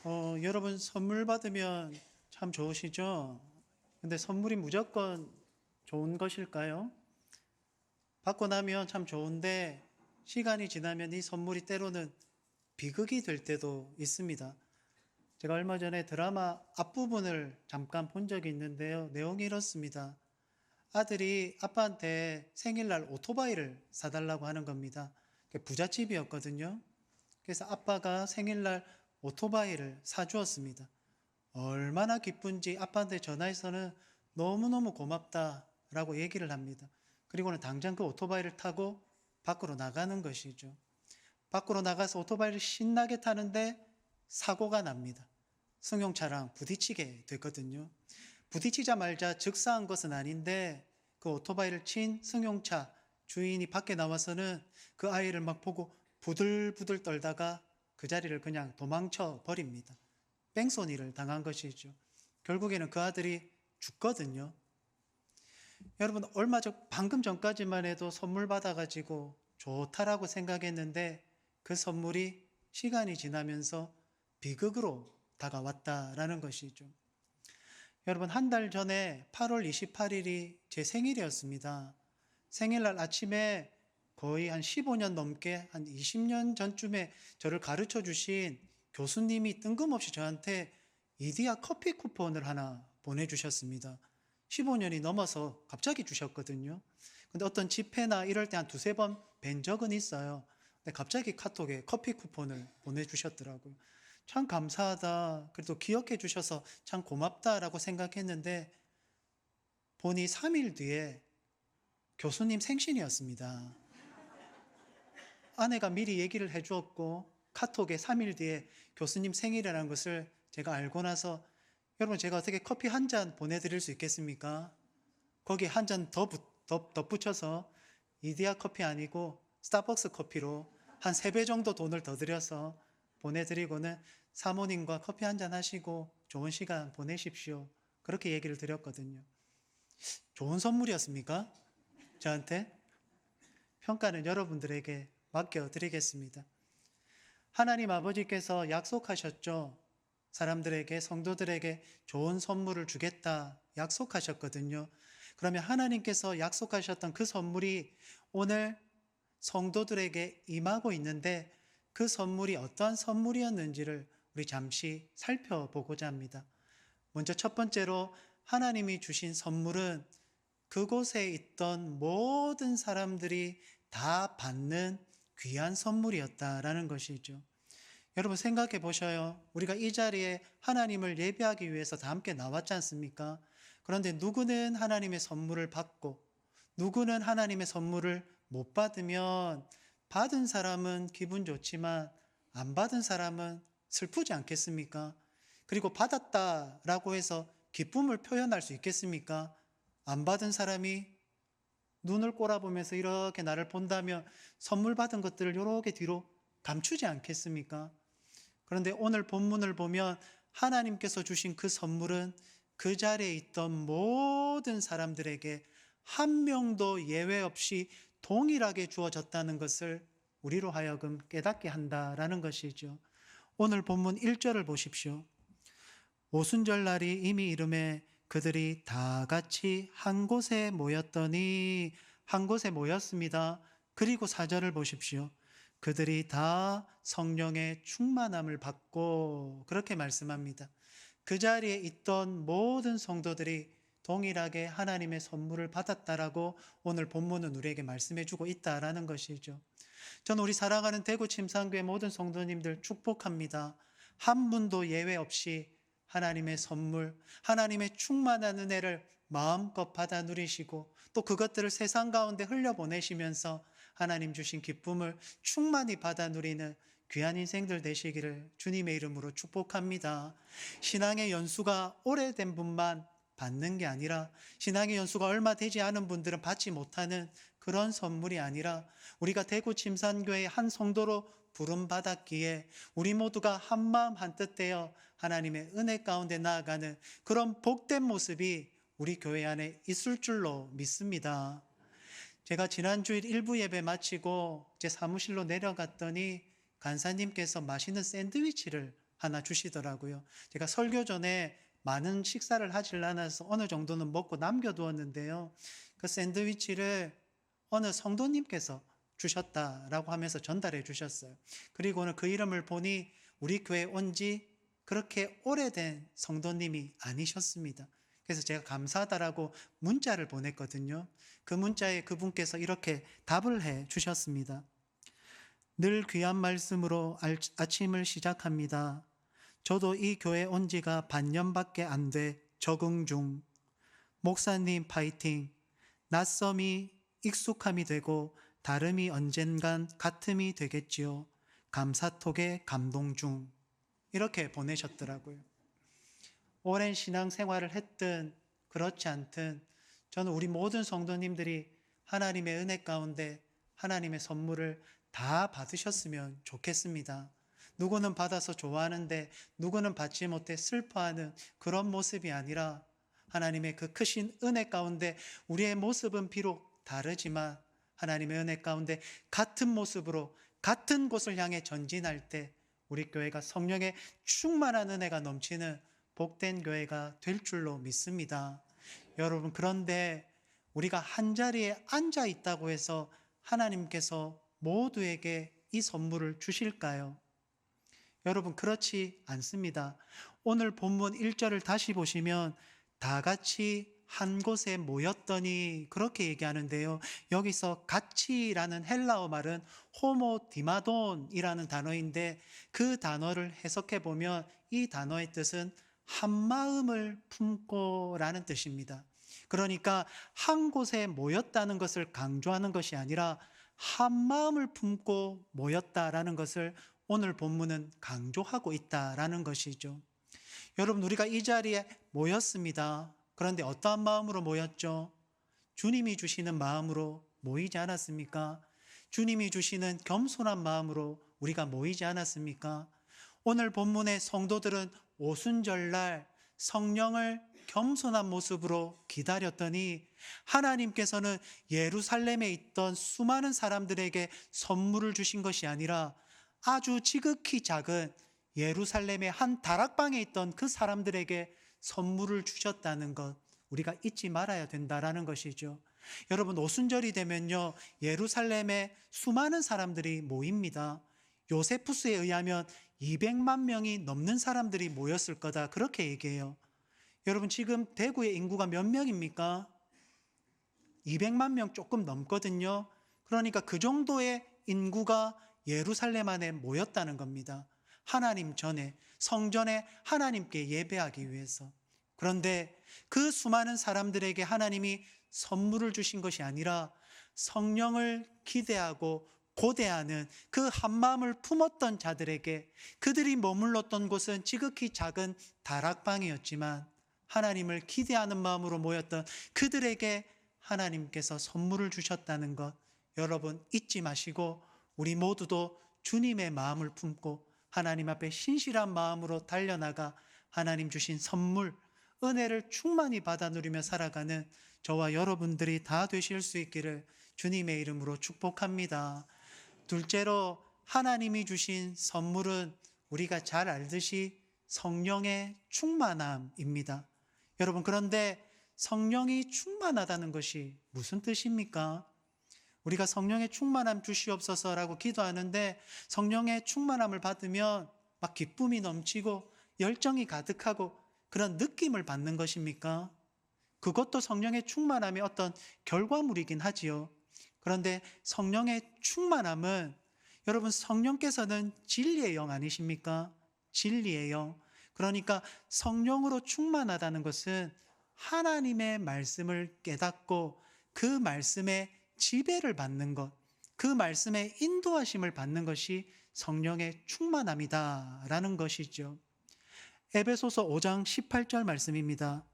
여러분 선물 받으면 참 좋으시죠? 근데 선물이 무조건 좋은 것일까요? 받고 나면 참 좋은데 시간이 지나면 이 선물이 때로는 비극이 될 때도 있습니다. 제가 얼마 전에 드라마 앞부분을 잠깐 본 적이 있는데요. 내용이 이렇습니다. 아들이 아빠한테 생일날 오토바이를 사달라고 하는 겁니다. 부잣집이었거든요. 그래서 아빠가 생일날 오토바이를 사주었습니다. 얼마나 기쁜지 아빠한테 전화해서는 너무너무 고맙다라고 얘기를 합니다. 그리고는 당장 그 오토바이를 타고 밖으로 나가는 것이죠. 밖으로 나가서 오토바이를 신나게 타는데 사고가 납니다. 승용차랑 부딪히게 됐거든요. 부딪히자 말자 즉사한 것은 아닌데 그 오토바이를 친 승용차 주인이 밖에 나와서는 그 아이를 막 보고 부들부들 떨다가 그 자리를 그냥 도망쳐 버립니다. 뺑소니를 당한 것이죠. 결국에는 그 아들이 죽거든요. 여러분, 방금 전까지만 해도 선물 받아가지고 좋다라고 생각했는데 그 선물이 시간이 지나면서 비극으로 다가왔다라는 것이죠. 여러분, 한 달 전에 8월 28일이 제 생일이었습니다. 생일날 아침에 거의 한 15년 넘게, 한 20년 전쯤에 저를 가르쳐 주신 교수님이 뜬금없이 저한테 이디야 커피 쿠폰을 하나 보내주셨습니다. 15년이 넘어서 갑자기 주셨거든요. 근데 어떤 집회나 이럴 때 한 두세 번 뵌 적은 있어요. 근데 갑자기 카톡에 커피 쿠폰을 보내주셨더라고요. 참 감사하다. 그래도 기억해 주셔서 참 고맙다라고 생각했는데 보니 3일 뒤에 교수님 생신이었습니다. 아내가 미리 얘기를 해 주었고 카톡에 3일 뒤에 교수님 생일이라는 것을 제가 알고 나서 여러분 제가 어떻게 커피 한 잔 보내드릴 수 있겠습니까? 거기에 한 잔 더 덧붙여서 이디야 커피 아니고 스타벅스 커피로 한 3배 정도 돈을 더 들여서 보내드리고는 사모님과 커피 한 잔 하시고 좋은 시간 보내십시오. 그렇게 얘기를 드렸거든요. 좋은 선물이었습니까? 저한테? 평가는 여러분들에게 맡겨드리겠습니다. 하나님 아버지께서 약속하셨죠. 사람들에게, 성도들에게 좋은 선물을 주겠다 약속하셨거든요. 그러면 하나님께서 약속하셨던 그 선물이 오늘 성도들에게 임하고 있는데 그 선물이 어떠한 선물이었는지를 우리 잠시 살펴보고자 합니다. 먼저 첫 번째로 하나님이 주신 선물은 그곳에 있던 모든 사람들이 다 받는 귀한 선물이었다라는 것이죠. 여러분 생각해 보셔요. 우리가 이 자리에 하나님을 예배하기 위해서 다 함께 나왔지 않습니까? 그런데 누구는 하나님의 선물을 받고 누구는 하나님의 선물을 못 받으면 받은 사람은 기분 좋지만 안 받은 사람은 슬프지 않겠습니까? 그리고 받았다라고 해서 기쁨을 표현할 수 있겠습니까? 안 받은 사람이 눈을 꼬라보면서 이렇게 나를 본다면 선물 받은 것들을 이렇게 뒤로 감추지 않겠습니까? 그런데 오늘 본문을 보면 하나님께서 주신 그 선물은 그 자리에 있던 모든 사람들에게 한 명도 예외 없이 동일하게 주어졌다는 것을 우리로 하여금 깨닫게 한다라는 것이죠. 오늘 본문 1절을 보십시오. 오순절날이 이미 이름에 그들이 다 같이 한 곳에 모였더니 한 곳에 모였습니다. 그리고 4절을 보십시오. 그들이 다 성령의 충만함을 받고 그렇게 말씀합니다. 그 자리에 있던 모든 성도들이 동일하게 하나님의 선물을 받았다라고 오늘 본문은 우리에게 말씀해 주고 있다라는 것이죠. 저는 우리 사랑하는 대구 침상교회 모든 성도님들 축복합니다. 한 분도 예외 없이 하나님의 선물, 하나님의 충만한 은혜를 마음껏 받아 누리시고 또 그것들을 세상 가운데 흘려보내시면서 하나님 주신 기쁨을 충만히 받아 누리는 귀한 인생들 되시기를 주님의 이름으로 축복합니다. 신앙의 연수가 오래된 분만 받는 게 아니라 신앙의 연수가 얼마 되지 않은 분들은 받지 못하는 그런 선물이 아니라 우리가 대구 침산교회의 한 성도로 부름받았기에 우리 모두가 한마음 한뜻 되어 하나님의 은혜 가운데 나아가는 그런 복된 모습이 우리 교회 안에 있을 줄로 믿습니다. 제가 지난주일 일부 예배 마치고 제 사무실로 내려갔더니 간사님께서 맛있는 샌드위치를 하나 주시더라고요. 제가 설교 전에 많은 식사를 하질 않아서 어느 정도는 먹고 남겨두었는데요. 그 샌드위치를 어느 성도님께서 주셨다라고 하면서 전달해 주셨어요. 그리고는 그 이름을 보니 우리 교회 온 지 그렇게 오래된 성도님이 아니셨습니다. 그래서 제가 감사하다라고 문자를 보냈거든요. 그 문자에 그분께서 이렇게 답을 해 주셨습니다. 늘 귀한 말씀으로 아침을 시작합니다. 저도 이 교회 온 지가 반년밖에 안 돼 적응 중. 목사님 파이팅. 낯섦이 익숙함이 되고 다름이 언젠간 같음이 되겠지요. 감사톡에 감동 중. 이렇게 보내셨더라고요. 오랜 신앙생활을 했든 그렇지 않든 저는 우리 모든 성도님들이 하나님의 은혜 가운데 하나님의 선물을 다 받으셨으면 좋겠습니다. 누구는 받아서 좋아하는데 누구는 받지 못해 슬퍼하는 그런 모습이 아니라 하나님의 그 크신 은혜 가운데 우리의 모습은 비록 다르지만 하나님의 은혜 가운데 같은 모습으로 같은 곳을 향해 전진할 때 우리 교회가 성령의 충만한 은혜가 넘치는 복된 교회가 될 줄로 믿습니다. 여러분, 그런데 우리가 한자리에 앉아 있다고 해서 하나님께서 모두에게 이 선물을 주실까요? 여러분, 그렇지 않습니다. 오늘 본문 1절을 다시 보시면 다 같이 한 곳에 모였더니 그렇게 얘기하는데요. 여기서 같이라는 헬라어 말은 호모디마돈이라는 단어인데 그 단어를 해석해 보면 이 단어의 뜻은 한 마음을 품고라는 뜻입니다. 그러니까 한 곳에 모였다는 것을 강조하는 것이 아니라 한 마음을 품고 모였다라는 것을 오늘 본문은 강조하고 있다라는 것이죠. 여러분, 우리가 이 자리에 모였습니다. 그런데 어떠한 마음으로 모였죠? 주님이 주시는 마음으로 모이지 않았습니까? 주님이 주시는 겸손한 마음으로 우리가 모이지 않았습니까? 오늘 본문의 성도들은 오순절날 성령을 겸손한 모습으로 기다렸더니 하나님께서는 예루살렘에 있던 수많은 사람들에게 선물을 주신 것이 아니라 아주 지극히 작은 예루살렘의 한 다락방에 있던 그 사람들에게 선물을 주셨다는 것, 우리가 잊지 말아야 된다라는 것이죠. 여러분, 오순절이 되면요, 예루살렘에 수많은 사람들이 모입니다. 요세푸스에 의하면 200만 명이 넘는 사람들이 모였을 거다, 그렇게 얘기해요. 여러분, 지금 대구의 인구가 몇 명입니까? 200만 명 조금 넘거든요. 그러니까 그 정도의 인구가 예루살렘 안에 모였다는 겁니다. 하나님 전에, 성전에 하나님께 예배하기 위해서. 그런데 그 수많은 사람들에게 하나님이 선물을 주신 것이 아니라 성령을 기대하고 고대하는 그 한마음을 품었던 자들에게, 그들이 머물렀던 곳은 지극히 작은 다락방이었지만 하나님을 기대하는 마음으로 모였던 그들에게 하나님께서 선물을 주셨다는 것, 여러분 잊지 마시고 우리 모두도 주님의 마음을 품고 하나님 앞에 신실한 마음으로 달려나가 하나님 주신 선물, 은혜를 충만히 받아 누리며 살아가는 저와 여러분들이 다 되실 수 있기를 주님의 이름으로 축복합니다. 둘째로, 하나님이 주신 선물은 우리가 잘 알듯이 성령의 충만함입니다. 여러분, 그런데 성령이 충만하다는 것이 무슨 뜻입니까? 우리가 성령의 충만함 주시옵소서라고 기도하는데 성령의 충만함을 받으면 막 기쁨이 넘치고 열정이 가득하고 그런 느낌을 받는 것입니까? 그것도 성령의 충만함의 어떤 결과물이긴 하지요. 그런데 성령의 충만함은, 여러분, 성령께서는 진리의 영 아니십니까? 진리의 영. 그러니까 성령으로 충만하다는 것은 하나님의 말씀을 깨닫고 그 말씀의 지배를 받는 것, 그 말씀의 인도하심을 받는 것이 성령의 충만함이다라는 것이죠. 에베소서 5장 18절 말씀입니다.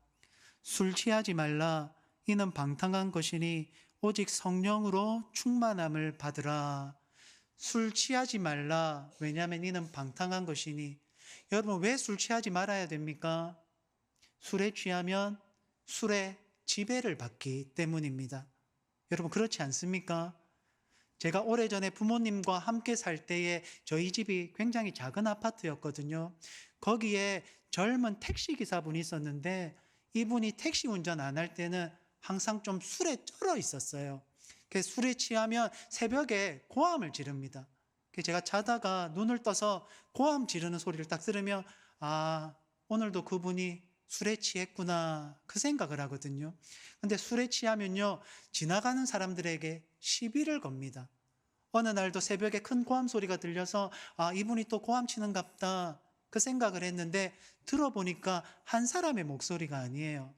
술 취하지 말라. 이는 방탕한 것이니 오직 성령으로 충만함을 받으라. 술 취하지 말라. 왜냐하면 이는 방탕한 것이니. 여러분, 왜 술 취하지 말아야 됩니까? 술에 취하면 술의 지배를 받기 때문입니다. 여러분, 그렇지 않습니까? 제가 오래전에 부모님과 함께 살 때에 저희 집이 굉장히 작은 아파트였거든요. 거기에 젊은 택시 기사분이 있었는데 이분이 택시 운전 안 할 때는 항상 좀 술에 쩔어 있었어요. 술에 취하면 새벽에 고함을 지릅니다. 제가 자다가 눈을 떠서 고함 지르는 소리를 딱 들으면 아, 오늘도 그분이 술에 취했구나 그 생각을 하거든요. 근데 술에 취하면요 지나가는 사람들에게 시비를 겁니다. 어느 날도 새벽에 큰 고함 소리가 들려서 아, 이분이 또 고함 치는갑다 그 생각을 했는데 들어보니까 한 사람의 목소리가 아니에요.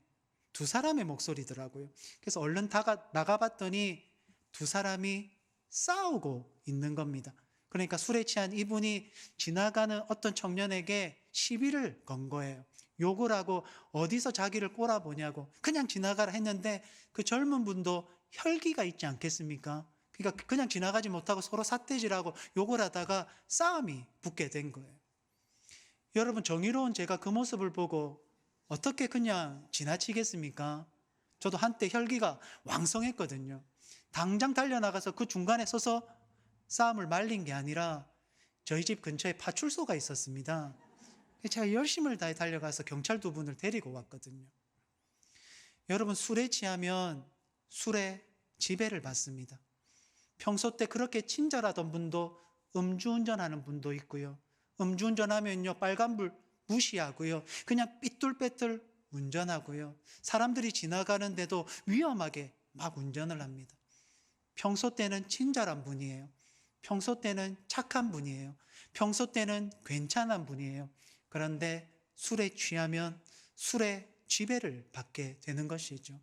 두 사람의 목소리더라고요. 그래서 얼른 나가봤더니 두 사람이 싸우고 있는 겁니다. 그러니까 술에 취한 이분이 지나가는 어떤 청년에게 시비를 건 거예요. 욕을 하고 어디서 자기를 꼬라보냐고 그냥 지나가라 했는데 그 젊은 분도 혈기가 있지 않겠습니까? 그러니까 그냥 지나가지 못하고 서로 삿대질하고 욕을 하다가 싸움이 붙게 된 거예요. 여러분, 정의로운 제가 그 모습을 보고 어떻게 그냥 지나치겠습니까? 저도 한때 혈기가 왕성했거든요. 당장 달려나가서 그 중간에 서서 싸움을 말린 게 아니라 저희 집 근처에 파출소가 있었습니다. 제가 열심을 다해 달려가서 경찰 두 분을 데리고 왔거든요. 여러분, 술에 취하면 술에 지배를 받습니다. 평소 때 그렇게 친절하던 분도 음주운전하는 분도 있고요. 음주운전하면요 빨간불 무시하고요. 그냥 삐뚤빼뚤 운전하고요. 사람들이 지나가는데도 위험하게 막 운전을 합니다. 평소 때는 친절한 분이에요. 평소 때는 착한 분이에요. 평소 때는 괜찮은 분이에요. 그런데 술에 취하면 술의 지배를 받게 되는 것이죠.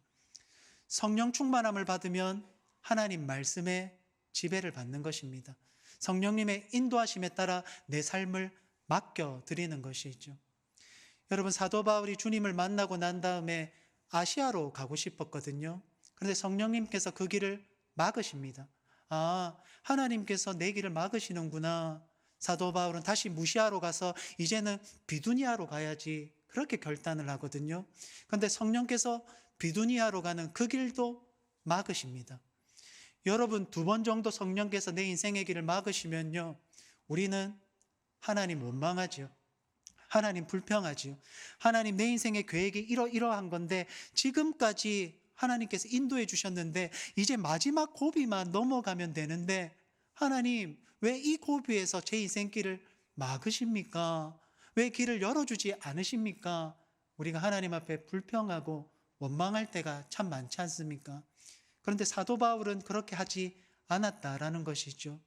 성령 충만함을 받으면 하나님 말씀에 지배를 받는 것입니다. 성령님의 인도하심에 따라 내 삶을 맡겨드리는 것이죠. 여러분, 사도 바울이 주님을 만나고 난 다음에 아시아로 가고 싶었거든요. 그런데 성령님께서 그 길을 막으십니다. 아, 하나님께서 내 길을 막으시는구나. 사도 바울은 다시 무시아로 가서 이제는 비두니아로 가야지 그렇게 결단을 하거든요. 그런데 성령께서 비두니아로 가는 그 길도 막으십니다. 여러분, 두 번 정도 성령께서 내 인생의 길을 막으시면요 우리는 하나님 원망하지요. 하나님 불평하지요. 하나님, 내 인생의 계획이 이러한 건데 지금까지 하나님께서 인도해 주셨는데 이제 마지막 고비만 넘어가면 되는데 하나님, 왜 이 고비에서 제 인생길을 막으십니까? 왜 길을 열어주지 않으십니까? 우리가 하나님 앞에 불평하고 원망할 때가 참 많지 않습니까? 그런데 사도 바울은 그렇게 하지 않았다라는 것이죠.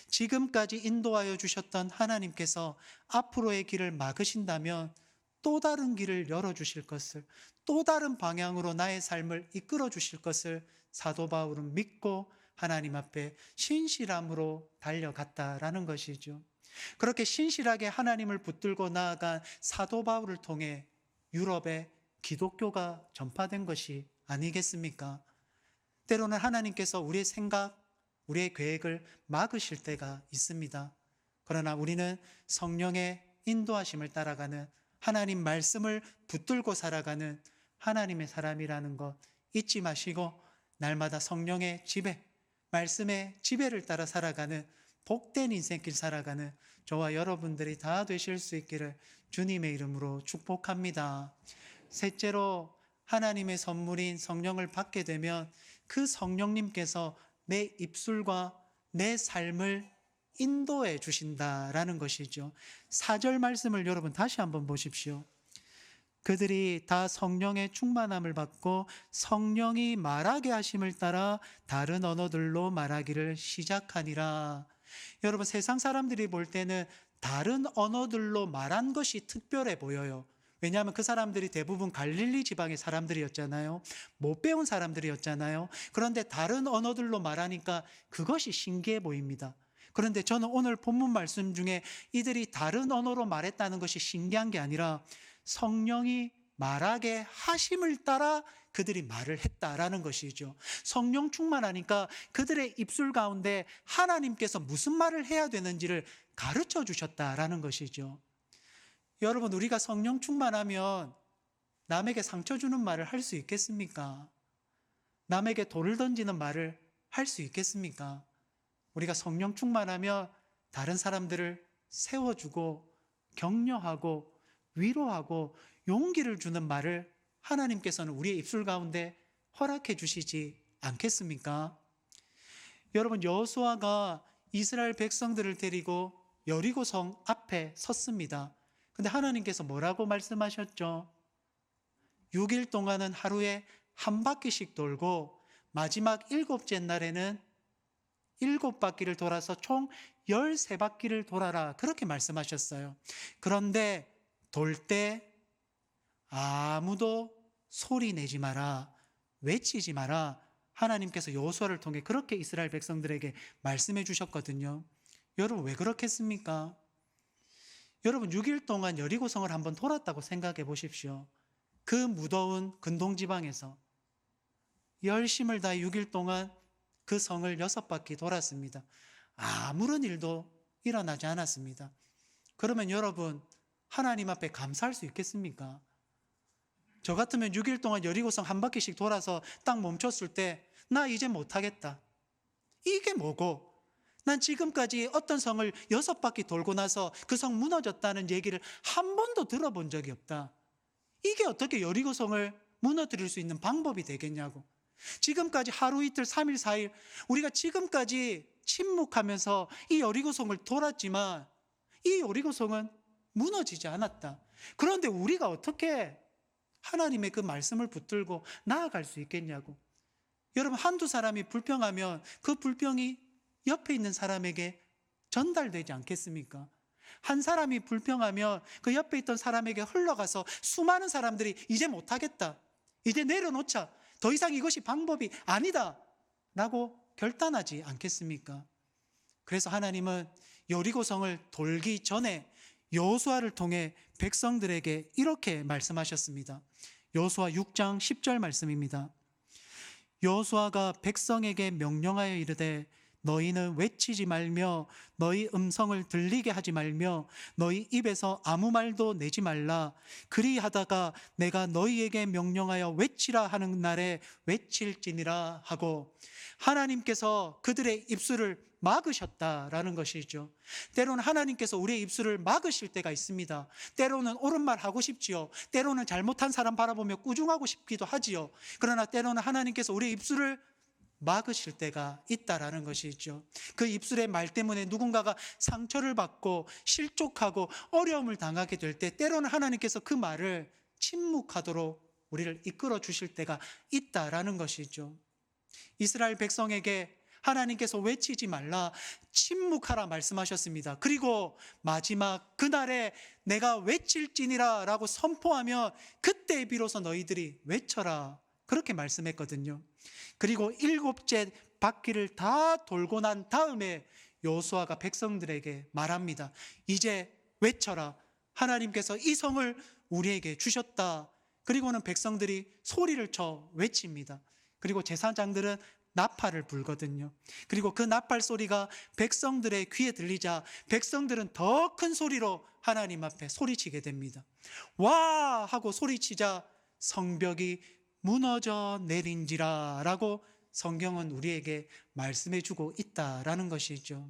지금까지 인도하여 주셨던 하나님께서 앞으로의 길을 막으신다면 또 다른 길을 열어주실 것을, 또 다른 방향으로 나의 삶을 이끌어 주실 것을 사도 바울은 믿고 하나님 앞에 신실함으로 달려갔다라는 것이죠. 그렇게 신실하게 하나님을 붙들고 나아간 사도 바울을 통해 유럽에 기독교가 전파된 것이 아니겠습니까? 때로는 하나님께서 우리의 생각, 우리의 계획을 막으실 때가 있습니다. 그러나 우리는 성령의 인도하심을 따라가는, 하나님 말씀을 붙들고 살아가는 하나님의 사람이라는 것 잊지 마시고 날마다 성령의 지배, 말씀의 지배를 따라 살아가는 복된 인생길 살아가는 저와 여러분들이 다 되실 수 있기를 주님의 이름으로 축복합니다. 셋째로, 하나님의 선물인 성령을 받게 되면 그 성령님께서 내 입술과 내 삶을 인도해 주신다라는 것이죠. 4절 말씀을 여러분 다시 한번 보십시오. 그들이 다 성령의 충만함을 받고 성령이 말하게 하심을 따라 다른 언어들로 말하기를 시작하니라. 여러분, 세상 사람들이 볼 때는 다른 언어들로 말한 것이 특별해 보여요. 왜냐하면 그 사람들이 대부분 갈릴리 지방의 사람들이었잖아요. 못 배운 사람들이었잖아요. 그런데 다른 언어들로 말하니까 그것이 신기해 보입니다. 그런데 저는 오늘 본문 말씀 중에 이들이 다른 언어로 말했다는 것이 신기한 게 아니라 성령이 말하게 하심을 따라 그들이 말을 했다라는 것이죠. 성령 충만하니까 그들의 입술 가운데 하나님께서 무슨 말을 해야 되는지를 가르쳐 주셨다라는 것이죠. 여러분, 우리가 성령 충만하면 남에게 상처 주는 말을 할 수 있겠습니까? 남에게 돌을 던지는 말을 할 수 있겠습니까? 우리가 성령 충만하며 다른 사람들을 세워주고 격려하고 위로하고 용기를 주는 말을 하나님께서는 우리의 입술 가운데 허락해 주시지 않겠습니까? 여러분, 여호수아가 이스라엘 백성들을 데리고 여리고성 앞에 섰습니다. 근데 하나님께서 뭐라고 말씀하셨죠? 6일 동안은 하루에 한 바퀴씩 돌고 마지막 7째 날에는 7바퀴를 돌아서 총 13바퀴를 돌아라, 그렇게 말씀하셨어요. 그런데 돌 때 아무도 소리 내지 마라, 외치지 마라, 하나님께서 여호수아를 통해 그렇게 이스라엘 백성들에게 말씀해 주셨거든요. 여러분, 왜 그렇겠습니까? 여러분, 6일 동안 여리고성을 한번 돌았다고 생각해 보십시오. 그 무더운 근동지방에서 열심을 다해 6일 동안 그 성을 6바퀴 돌았습니다. 아무런 일도 일어나지 않았습니다. 그러면 여러분, 하나님 앞에 감사할 수 있겠습니까? 저 같으면 6일 동안 여리고성 한 바퀴씩 돌아서 딱 멈췄을 때 나 이제 못하겠다, 이게 뭐고, 난 지금까지 어떤 성을 6바퀴 돌고 나서 그 성 무너졌다는 얘기를 한 번도 들어본 적이 없다, 이게 어떻게 여리고성을 무너뜨릴 수 있는 방법이 되겠냐고. 지금까지 하루 이틀 3일 4일 우리가 지금까지 침묵하면서 이 여리고성을 돌았지만 이 여리고성은 무너지지 않았다. 그런데 우리가 어떻게 하나님의 그 말씀을 붙들고 나아갈 수 있겠냐고. 여러분, 한두 사람이 불평하면 그 불평이 옆에 있는 사람에게 전달되지 않겠습니까? 한 사람이 불평하면 그 옆에 있던 사람에게 흘러가서 수많은 사람들이 이제 못하겠다, 이제 내려놓자, 더 이상 이것이 방법이 아니다 라고 결단하지 않겠습니까? 그래서 하나님은 여리고성을 돌기 전에 여호수아를 통해 백성들에게 이렇게 말씀하셨습니다. 여호수아 6장 10절 말씀입니다. 여호수아가 백성에게 명령하여 이르되 너희는 외치지 말며 너희 음성을 들리게 하지 말며 너희 입에서 아무 말도 내지 말라. 그리하다가 내가 너희에게 명령하여 외치라 하는 날에 외칠지니라 하고, 하나님께서 그들의 입술을 막으셨다라는 것이죠. 때로는 하나님께서 우리의 입술을 막으실 때가 있습니다. 때로는 옳은 말 하고 싶지요. 때로는 잘못한 사람 바라보며 꾸중하고 싶기도 하지요. 그러나 때로는 하나님께서 우리의 입술을 막으실 때가 있다라는 것이죠. 그 입술의 말 때문에 누군가가 상처를 받고 실족하고 어려움을 당하게 될 때 때로는 하나님께서 그 말을 침묵하도록 우리를 이끌어 주실 때가 있다라는 것이죠. 이스라엘 백성에게 하나님께서 외치지 말라, 침묵하라 말씀하셨습니다. 그리고 마지막 그날에 내가 외칠지니라 라고 선포하면 그때 비로소 너희들이 외쳐라, 그렇게 말씀했거든요. 그리고 7째 바퀴를 다 돌고 난 다음에 여호수아가 백성들에게 말합니다. 이제 외쳐라, 하나님께서 이 성을 우리에게 주셨다. 그리고는 백성들이 소리를 쳐 외칩니다. 그리고 제사장들은 나팔을 불거든요. 그리고 그 나팔 소리가 백성들의 귀에 들리자 백성들은 더 큰 소리로 하나님 앞에 소리치게 됩니다. 와 하고 소리치자 성벽이 무너져 내린지라 라고 성경은 우리에게 말씀해 주고 있다라는 것이죠.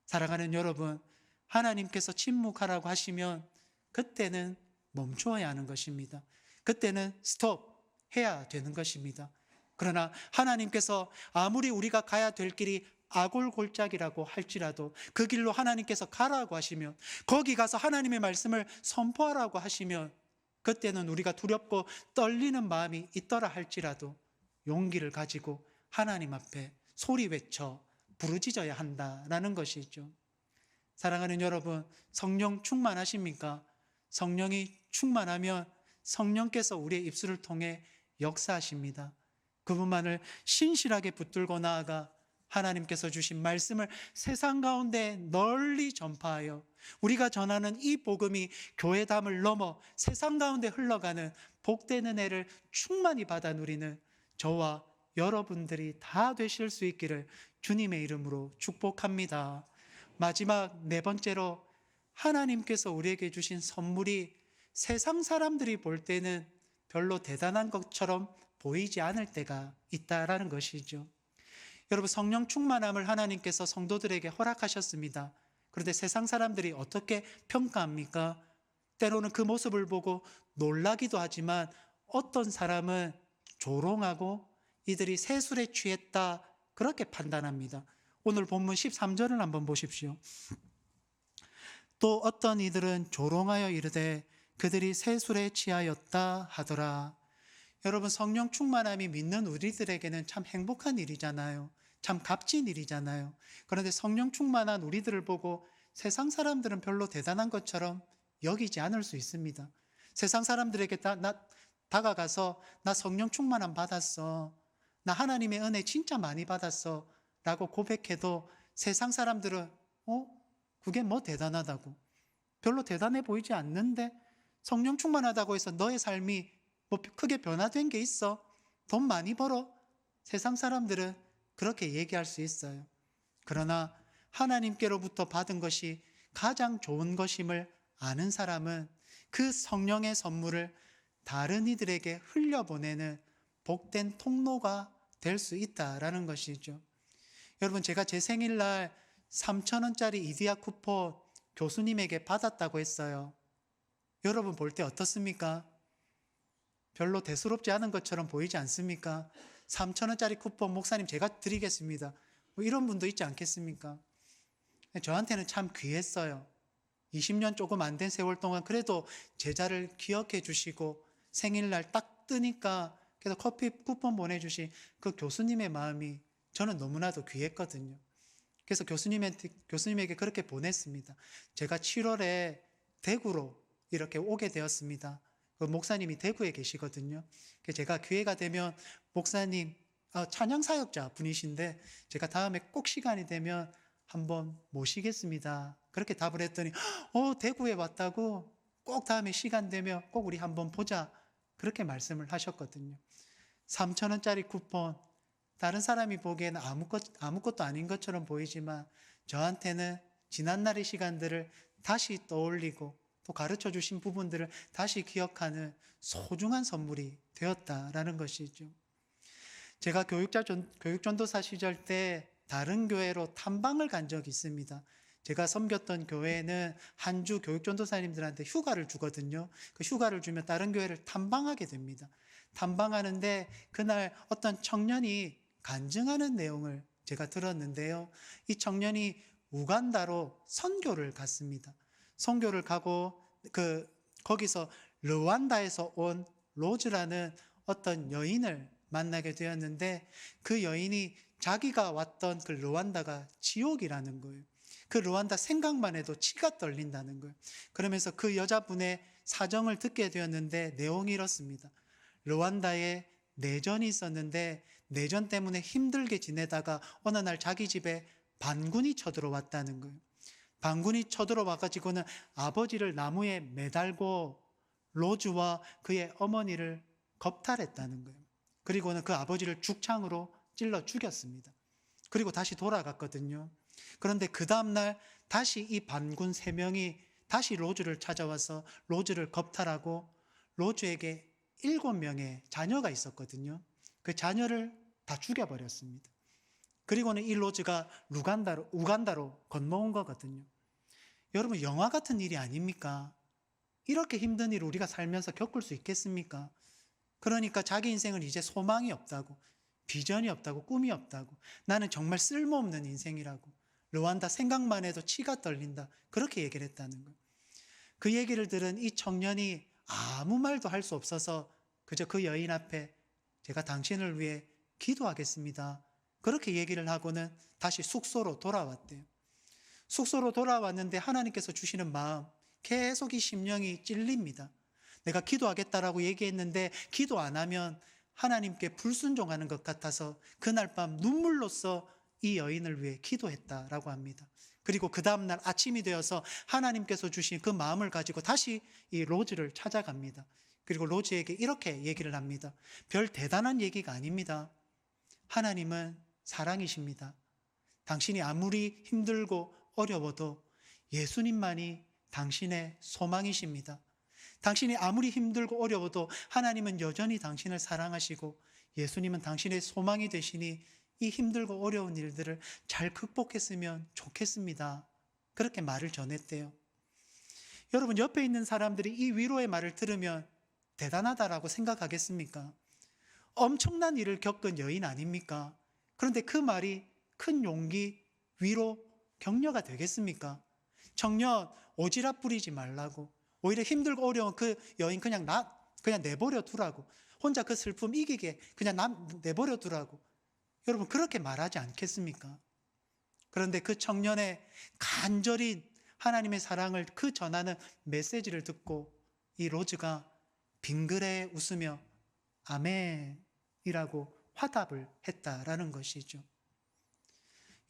사랑하는 여러분, 하나님께서 침묵하라고 하시면 그때는 멈추어야 하는 것입니다. 그때는 스톱 해야 되는 것입니다. 그러나 하나님께서 아무리 우리가 가야 될 길이 아골골짝이라고 할지라도 그 길로 하나님께서 가라고 하시면, 거기 가서 하나님의 말씀을 선포하라고 하시면 그때는 우리가 두렵고 떨리는 마음이 있더라 할지라도 용기를 가지고 하나님 앞에 소리 외쳐 부르짖어야 한다라는 것이죠. 사랑하는 여러분, 성령 충만하십니까? 성령이 충만하면 성령께서 우리의 입술을 통해 역사하십니다. 그분만을 신실하게 붙들고 나아가 하나님께서 주신 말씀을 세상 가운데 널리 전파하여 우리가 전하는 이 복음이 교회 담을 넘어 세상 가운데 흘러가는 복된 은혜를 충만히 받아 누리는 저와 여러분들이 다 되실 수 있기를 주님의 이름으로 축복합니다. 마지막 4번째로, 하나님께서 우리에게 주신 선물이 세상 사람들이 볼 때는 별로 대단한 것처럼 보이지 않을 때가 있다라는 것이죠. 여러분, 성령 충만함을 하나님께서 성도들에게 허락하셨습니다. 그런데 세상 사람들이 어떻게 평가합니까? 때로는 그 모습을 보고 놀라기도 하지만 어떤 사람은 조롱하고 이들이 세술에 취했다, 그렇게 판단합니다. 오늘 본문 13절을 한번 보십시오. 또 어떤 이들은 조롱하여 이르되 그들이 세술에 취하였다 하더라. 여러분, 성령 충만함이 믿는 우리들에게는 참 행복한 일이잖아요. 참 값진 일이잖아요. 그런데 성령 충만한 우리들을 보고 세상 사람들은 별로 대단한 것처럼 여기지 않을 수 있습니다. 세상 사람들에게 다가가서 나 성령 충만함 받았어, 나 하나님의 은혜 진짜 많이 받았어 라고 고백해도 세상 사람들은 그게 뭐 대단하다고, 별로 대단해 보이지 않는데, 성령 충만하다고 해서 너의 삶이 뭐 크게 변화된 게 있어? 돈 많이 벌어? 세상 사람들은 그렇게 얘기할 수 있어요. 그러나 하나님께로부터 받은 것이 가장 좋은 것임을 아는 사람은 그 성령의 선물을 다른 이들에게 흘려보내는 복된 통로가 될 수 있다라는 것이죠. 여러분, 제가 제 생일날 3,000원짜리 이디야 쿠폰 교수님에게 받았다고 했어요. 여러분 볼 때 어떻습니까? 별로 대수롭지 않은 것처럼 보이지 않습니까? 3,000원짜리 쿠폰 목사님 제가 드리겠습니다, 뭐 이런 분도 있지 않겠습니까? 저한테는 참 귀했어요. 20년 조금 안 된 세월 동안 그래도 제자를 기억해 주시고 생일날 딱 뜨니까 그래서 커피 쿠폰 보내주신 그 교수님의 마음이 저는 너무나도 귀했거든요. 그래서 교수님에게 그렇게 보냈습니다. 제가 7월에 대구로 이렇게 오게 되었습니다. 그 목사님이 대구에 계시거든요. 제가 기회가 되면 목사님, 찬양 사역자 분이신데 제가 다음에 꼭 시간이 되면 한번 모시겠습니다, 그렇게 답을 했더니 대구에 왔다고? 꼭 다음에 시간 되면 꼭 우리 한번 보자, 그렇게 말씀을 하셨거든요. 3,000원짜리 쿠폰, 다른 사람이 보기에는 아무것도 아닌 것처럼 보이지만 저한테는 지난날의 시간들을 다시 떠올리고 또 가르쳐 주신 부분들을 다시 기억하는 소중한 선물이 되었다라는 것이죠. 제가 교육전도사 시절 때 다른 교회로 탐방을 간 적이 있습니다. 제가 섬겼던 교회는 한 주 교육전도사님들한테 휴가를 주거든요. 그 휴가를 주면 다른 교회를 탐방하게 됩니다. 탐방하는데 그날 어떤 청년이 간증하는 내용을 제가 들었는데요. 이 청년이 우간다로 선교를 갔습니다. 선교를 가고 거기서 르완다에서 온 로즈라는 어떤 여인을 만나게 되었는데, 그 여인이 자기가 왔던 그 르완다가 지옥이라는 거예요. 그 르완다 생각만 해도 치가 떨린다는 거예요. 그러면서 그 여자분의 사정을 듣게 되었는데 내용이 이렇습니다. 르완다에 내전이 있었는데 내전 때문에 힘들게 지내다가 어느 날 자기 집에 반군이 쳐들어왔다는 거예요. 반군이 쳐들어와가지고는 아버지를 나무에 매달고 로즈와 그의 어머니를 겁탈했다는 거예요. 그리고는 그 아버지를 죽창으로 찔러 죽였습니다. 그리고 다시 돌아갔거든요. 그런데 그 다음날 다시 이 반군 3명이 다시 로즈를 찾아와서 로즈를 겁탈하고 로즈에게 7명의 자녀가 있었거든요. 그 자녀를 다 죽여버렸습니다. 그리고는 이 로즈가 우간다로 건너온 거거든요. 여러분, 영화 같은 일이 아닙니까? 이렇게 힘든 일을 우리가 살면서 겪을 수 있겠습니까? 그러니까 자기 인생은 이제 소망이 없다고, 비전이 없다고, 꿈이 없다고, 나는 정말 쓸모없는 인생이라고, 르완다 생각만 해도 치가 떨린다, 그렇게 얘기를 했다는 거예요. 그 얘기를 들은 이 청년이 아무 말도 할 수 없어서 그저 그 여인 앞에 제가 당신을 위해 기도하겠습니다, 그렇게 얘기를 하고는 다시 숙소로 돌아왔대요. 숙소로 돌아왔는데 하나님께서 주시는 마음, 계속 이 심령이 찔립니다. 내가 기도하겠다라고 얘기했는데 기도 안 하면 하나님께 불순종하는 것 같아서 그날 밤 눈물로써 이 여인을 위해 기도했다라고 합니다. 그리고 그 다음날 아침이 되어서 하나님께서 주신 그 마음을 가지고 다시 이 로즈를 찾아갑니다. 그리고 로즈에게 이렇게 얘기를 합니다. 별 대단한 얘기가 아닙니다. 하나님은 사랑이십니다. 당신이 아무리 힘들고 어려워도 예수님만이 당신의 소망이십니다. 당신이 아무리 힘들고 어려워도 하나님은 여전히 당신을 사랑하시고 예수님은 당신의 소망이 되시니 이 힘들고 어려운 일들을 잘 극복했으면 좋겠습니다. 그렇게 말을 전했대요. 여러분, 옆에 있는 사람들이 이 위로의 말을 들으면 대단하다라고 생각하겠습니까? 엄청난 일을 겪은 여인 아닙니까? 그런데 그 말이 큰 용기, 위로, 격려가 되겠습니까? 청년, 오지랖 부리지 말라고. 오히려 힘들고 어려운 그 여인 그냥 내버려 두라고. 혼자 그 슬픔 이기게 그냥 내버려 두라고. 여러분, 그렇게 말하지 않겠습니까? 그런데 그 청년의 간절히 하나님의 사랑을 그 전하는 메시지를 듣고 이 로즈가 빙그레 웃으며 아멘이라고 화답을 했다라는 것이죠.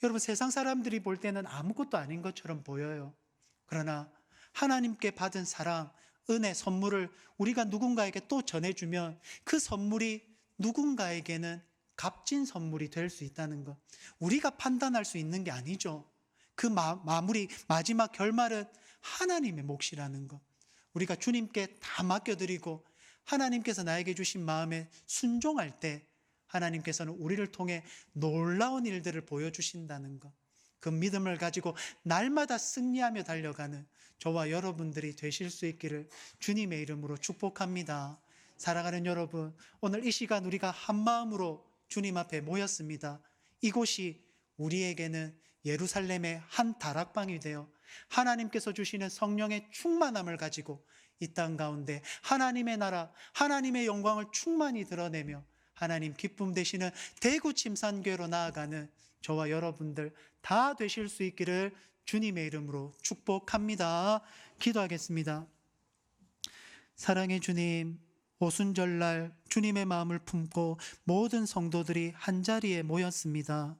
여러분, 세상 사람들이 볼 때는 아무것도 아닌 것처럼 보여요. 그러나 하나님께 받은 사랑, 은혜, 선물을 우리가 누군가에게 또 전해주면 그 선물이 누군가에게는 값진 선물이 될 수 있다는 것. 우리가 판단할 수 있는 게 아니죠. 그 마지막 결말은 하나님의 몫이라는 것. 우리가 주님께 다 맡겨드리고 하나님께서 나에게 주신 마음에 순종할 때 하나님께서는 우리를 통해 놀라운 일들을 보여주신다는 것. 그 믿음을 가지고 날마다 승리하며 달려가는 저와 여러분들이 되실 수 있기를 주님의 이름으로 축복합니다. 사랑하는 여러분, 오늘 이 시간 우리가 한 마음으로 주님 앞에 모였습니다. 이곳이 우리에게는 예루살렘의 한 다락방이 되어 하나님께서 주시는 성령의 충만함을 가지고 이 땅 가운데 하나님의 나라, 하나님의 영광을 충만히 드러내며 하나님 기쁨 되시는 대구 침산교회로 나아가는 저와 여러분들 다 되실 수 있기를 주님의 이름으로 축복합니다. 기도하겠습니다. 사랑의 주님, 오순절날 주님의 마음을 품고 모든 성도들이 한자리에 모였습니다.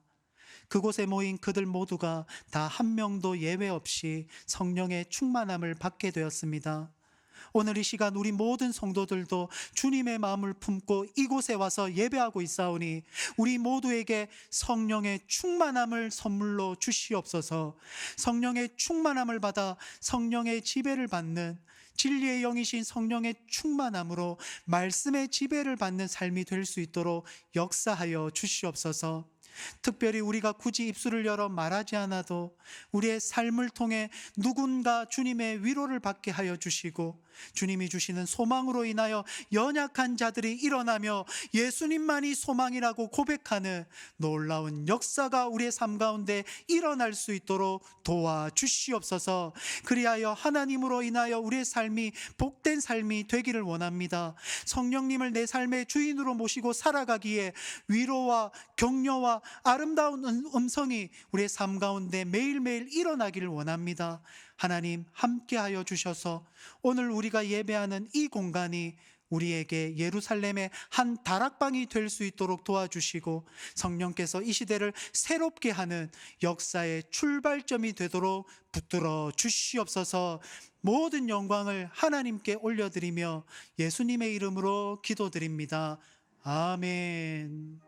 그곳에 모인 그들 모두가 다 한 명도 예외 없이 성령의 충만함을 받게 되었습니다. 오늘 이 시간 우리 모든 성도들도 주님의 마음을 품고 이곳에 와서 예배하고 있사오니 우리 모두에게 성령의 충만함을 선물로 주시옵소서. 성령의 충만함을 받아 성령의 지배를 받는 진리의 영이신 성령의 충만함으로 말씀의 지배를 받는 삶이 될 수 있도록 역사하여 주시옵소서. 특별히 우리가 굳이 입술을 열어 말하지 않아도 우리의 삶을 통해 누군가 주님의 위로를 받게 하여 주시고 주님이 주시는 소망으로 인하여 연약한 자들이 일어나며 예수님만이 소망이라고 고백하는 놀라운 역사가 우리의 삶 가운데 일어날 수 있도록 도와주시옵소서. 그리하여 하나님으로 인하여 우리의 삶이 복된 삶이 되기를 원합니다. 성령님을 내 삶의 주인으로 모시고 살아가기에 위로와 격려와 아름다운 음성이 우리의 삶 가운데 매일매일 일어나기를 원합니다. 하나님 함께하여 주셔서 오늘 우리가 예배하는 이 공간이 우리에게 예루살렘의 한 다락방이 될 수 있도록 도와주시고 성령께서 이 시대를 새롭게 하는 역사의 출발점이 되도록 붙들어 주시옵소서. 모든 영광을 하나님께 올려드리며 예수님의 이름으로 기도드립니다. 아멘.